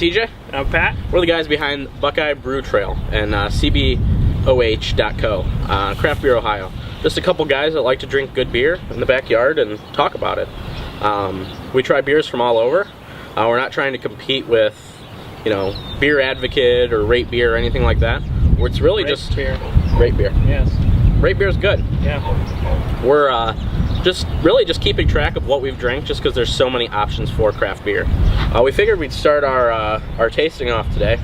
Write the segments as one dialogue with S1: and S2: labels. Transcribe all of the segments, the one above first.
S1: TJ.
S2: I'm Pat.
S1: We're the guys behind Buckeye Brew Trail and CBOH.co, Craft Beer Ohio. Just a couple guys that like to drink good beer in the backyard and talk about it. We try beers from all over. We're not trying to compete with, Beer Advocate or Rate Beer or anything like that. It's really just
S2: beer.
S1: Rate Beer.
S2: Yes.
S1: Rate Beer is good.
S2: Yeah.
S1: We're just keeping track of what we've drank, just because there's so many options for craft beer. We figured we'd start our tasting off today.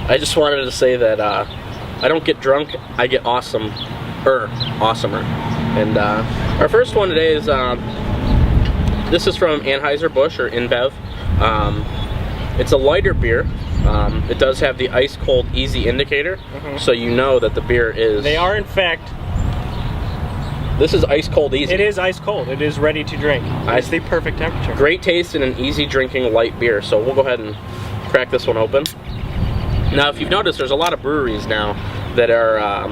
S1: I just wanted to say that I don't get drunk, I get awesomer. And our first one today is this is from Anheuser-Busch or InBev. It's a lighter beer. It does have the ice cold easy indicator, so you know that the beer is.
S2: They are in fact.
S1: This is ice cold easy.
S2: It is ice cold. It is ready to drink. It's the perfect temperature.
S1: Great taste and an easy drinking light beer. So we'll go ahead and crack this one open. Now, if you've noticed, there's a lot of breweries now that are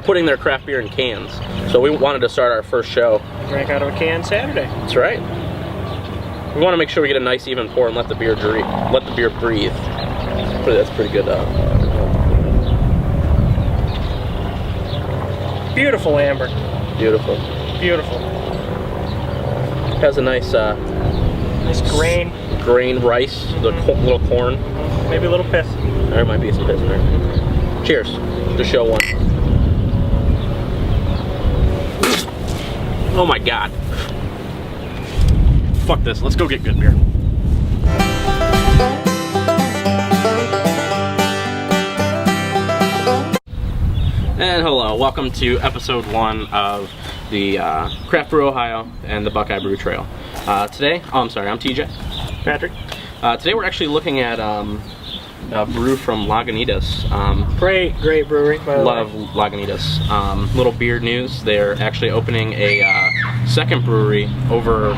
S1: putting their craft beer in cans. So we wanted to start our first show.
S2: Drank out of a can Saturday.
S1: That's right. We want to make sure we get a nice even pour and let the beer breathe. That's pretty good.
S2: Beautiful amber.
S1: Beautiful.
S2: Beautiful.
S1: Has a nice grain rice, the little corn.
S2: Maybe a little piss.
S1: There might be some piss in there. Cheers to show one. Oh my god. Fuck this, let's go get good beer. And hello, welcome to episode 1 of the Craft Brew Ohio and the Buckeye Brew Trail. Today, I'm TJ.
S2: Patrick.
S1: Today we're actually looking at a brew from Lagunitas.
S2: Great brewery.
S1: Love Lagunitas. Little beer news, they're actually opening a second brewery over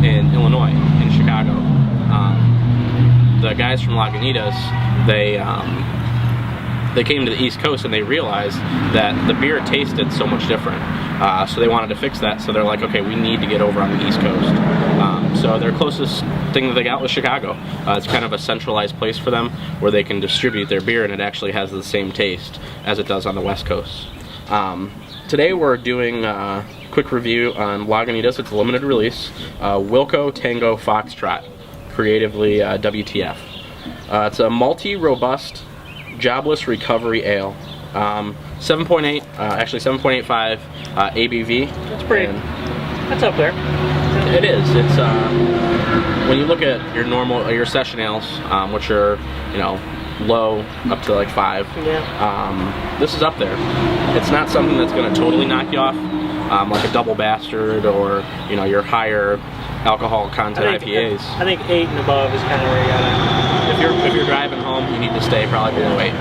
S1: in Illinois, in Chicago. The guys from Lagunitas, they came to the East Coast and they realized that the beer tasted so much different. So they wanted to fix that, so they're like, okay, we need to get over on the East Coast. So their closest thing that they got was Chicago. It's kind of a centralized place for them where they can distribute their beer and it actually has the same taste as it does on the West Coast. Today we're doing a quick review on Lagunitas. It's a limited release. Wilco Tango Foxtrot, creatively WTF. It's a malty, robust, jobless recovery ale. 7.8, actually 7.85 ABV.
S2: That's pretty. That's up there.
S1: It is. It's when you look at your session ales, which are low up to like 5.
S2: Yeah.
S1: This is up there. It's not something that's going to totally knock you off, like a double bastard or your higher alcohol content IPAs.
S2: I think 8 and above is kind of where you gotta.
S1: If you're driving home, you need to stay probably below 8.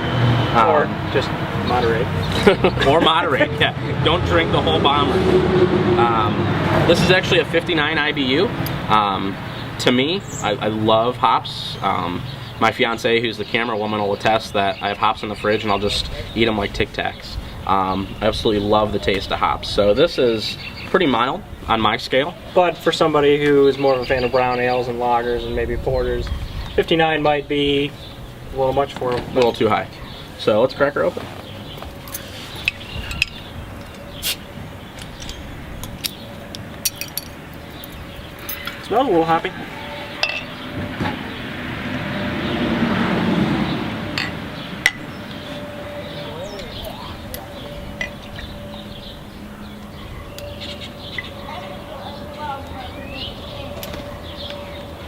S2: Or just moderate.
S1: Or moderate, yeah. Don't drink the whole bomber. This is actually a 59 IBU. To me, I love hops. My fiance, who's the camera woman, will attest that I have hops in the fridge and I'll just eat them like Tic Tacs. I absolutely love the taste of hops. So this is pretty mild on my scale.
S2: But for somebody who is more of a fan of brown ales and lagers and maybe porters, 59 might be a little much for them.
S1: A little too high. So let's crack her open.
S2: Smells a little hoppy.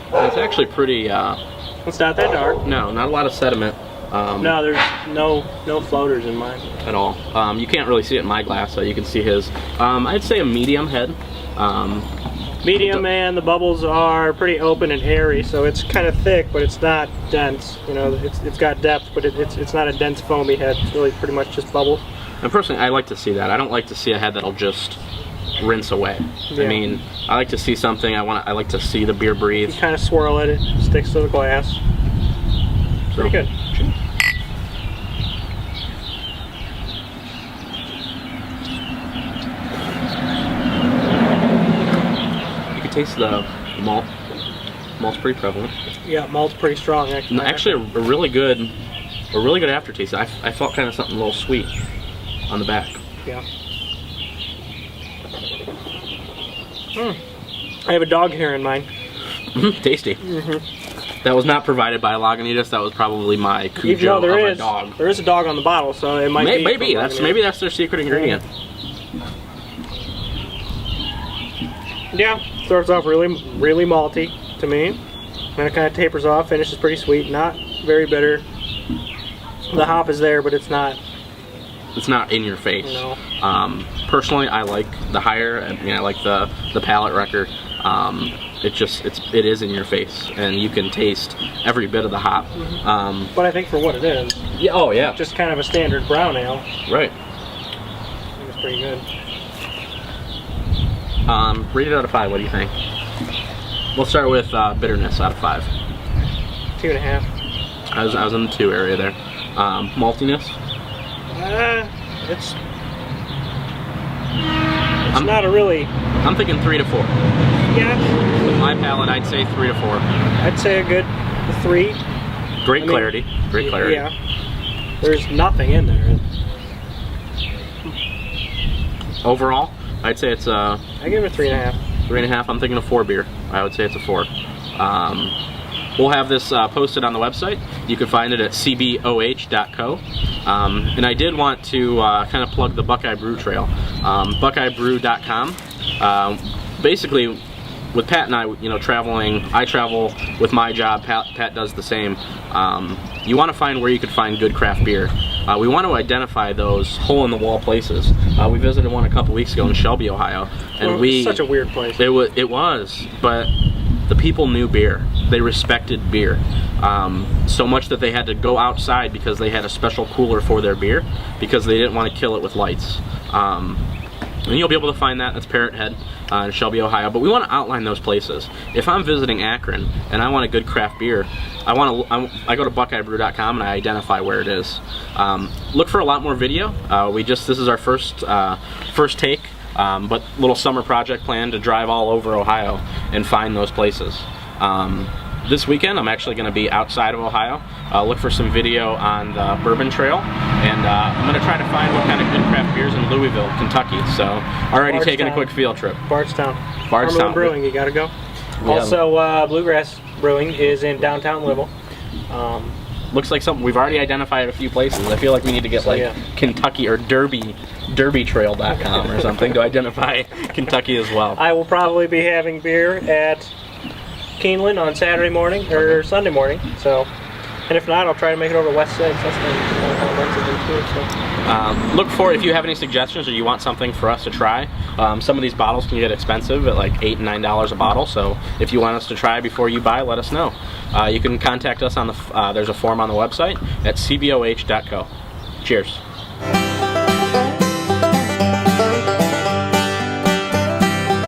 S1: It's actually pretty.
S2: It's not that dark.
S1: No, not a lot of sediment.
S2: No, there's no floaters in mine
S1: at all. You can't really see it in my glass, so you can see his. I'd say a medium head.
S2: Medium, and the bubbles are pretty open and airy, so it's kind of thick, but it's not dense. It's got depth, but it's not a dense foamy head. It's really pretty much just bubbles.
S1: And personally, I like to see that. I don't like to see a head that'll just rinse away. Yeah. I mean, I like to see something. I like to see the beer breathe.
S2: You kind of swirl it sticks to the glass. Pretty good.
S1: You can taste the malt. Malt's pretty prevalent.
S2: Yeah, malt's pretty strong actually.
S1: Actually, a really good aftertaste. I felt kind of something a little sweet on the back.
S2: Yeah. I have a dog hair in mine.
S1: Tasty. That was not provided by Lagunitas. That was probably my Cujo of a dog.
S2: There is a dog on the bottle, so it might be.
S1: Maybe that's their secret ingredient.
S2: Yeah, starts off really malty to me. Then it kind of tapers off, finishes pretty sweet, not very bitter. The hop is there, but it's not.
S1: It's not in your face.
S2: No.
S1: Personally, I like the higher. I mean, I like the palate wrecker. It is in your face, and you can taste every bit of the hop.
S2: But I think for what it is,
S1: yeah, oh yeah,
S2: just kind of a standard brown ale.
S1: Right.
S2: I think it's pretty good.
S1: Rate it out of 5. What do you think? We'll start with bitterness out of 5.
S2: 2.5.
S1: I was in the 2 area there. Maltiness.
S2: It's not a really.
S1: I'm thinking 3 to 4.
S2: Yeah.
S1: With my palate, I'd say 3 to 4.
S2: I'd say a good 3.
S1: Great clarity. Great clarity.
S2: Yeah. There's nothing in there.
S1: Overall, I'd say it's
S2: I give it a 3.5.
S1: 3.5. I'm thinking a 4 beer. I would say it's a 4. We'll have this posted on the website. You can find it at cboh.co. And I did want to kind of plug the Buckeye Brew Trail. BuckeyeBrew.com. Basically, with Pat and I, traveling, I travel with my job, Pat does the same. You want to find where you could find good craft beer. We want to identify those hole-in-the-wall places. We visited one a couple weeks ago in Shelby, Ohio. And
S2: it's such a weird place.
S1: It was, but the people knew beer. They respected beer. So much that they had to go outside because they had a special cooler for their beer because they didn't want to kill it with lights. And you'll be able to find that. That's Parrot Head in Shelby, Ohio. But we want to outline those places. If I'm visiting Akron and I want a good craft beer, I go to BuckeyeBrew.com and I identify where it is. Look for a lot more video. This is our first take, but little summer project plan to drive all over Ohio and find those places. This weekend, I'm actually going to be outside of Ohio. Look for some video on the Bourbon Trail, and I'm going to try to find what kind of good craft beers in Louisville, Kentucky. So, already taking a quick field trip.
S2: Bardstown.
S1: Bardstown
S2: Brewing, you got to go. Also, Bluegrass Brewing is in downtown Louisville.
S1: Looks like something we've already identified a few places. I feel like we need to get Kentucky or derbytrail.com or something to identify Kentucky as well.
S2: I will probably be having beer at Keeneland on Saturday morning or Sunday morning. So, and if not, I'll try to make it over West 6.
S1: Look for if you have any suggestions or you want something for us to try. Some of these bottles can get expensive at like $8 and $9 a bottle. So if you want us to try before you buy, let us know. You can contact us on the. There's a form on the website at cboh.co. Cheers.